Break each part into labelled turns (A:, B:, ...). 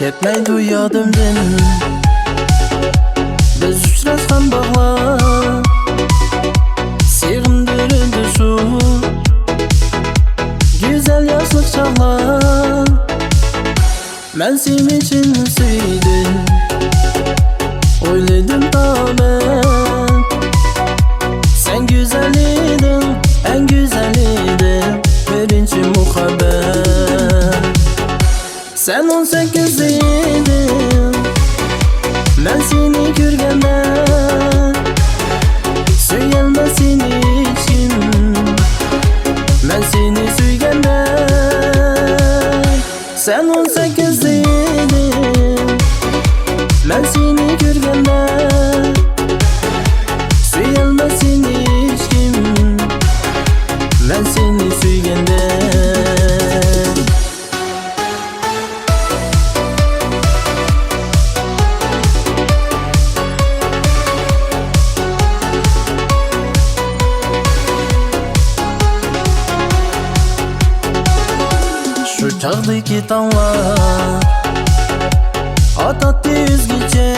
A: ketmaydi yodimdan. Biz uchrashgan bog'lar sig'indirildi shu go'zal yoshlik chog'lar. Men seni için suydim, o'yladim tobam. Sen güzel idin, en güzel idin, birinchi muhabbet. Sen 18 idin, men seni ko'rganda suyalmasin hech kim. Men seni suyganda. Sen 18 idin, men seni ko'rganda suyalmasin hech kim. Men seni suyganda. Şu çağdaki tağlar atatdı özgüce,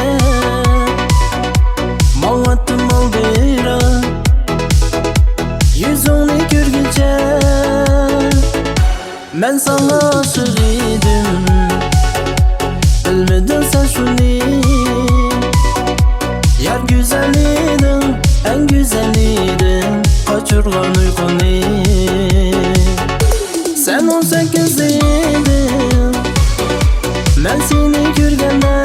A: mağatım aldıyra yüzünü görgüce. Ben sana aşık idim, bilmedin sen şunu. Yar güzel idin, en güzel idin, kaçırgan uykunu. Sen 18 idin, men seni ko'rganda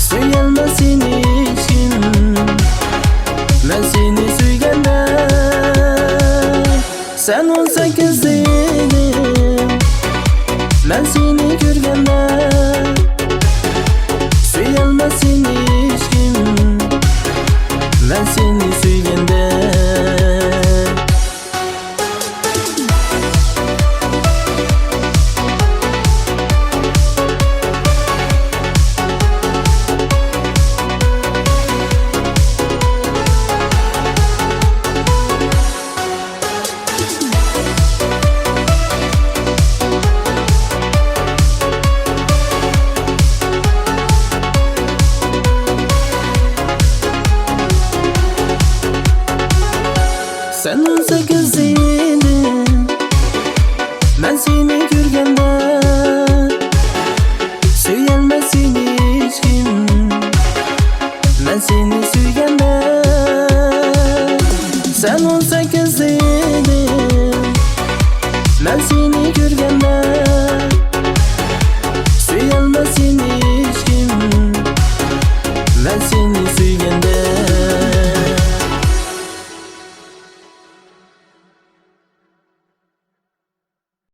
A: suyalmasin hech kim. Men seni suyganda. Sen 18 idin, men seni ko'rganda suyalmasin hech kim. Men seni suyganda. Sen 18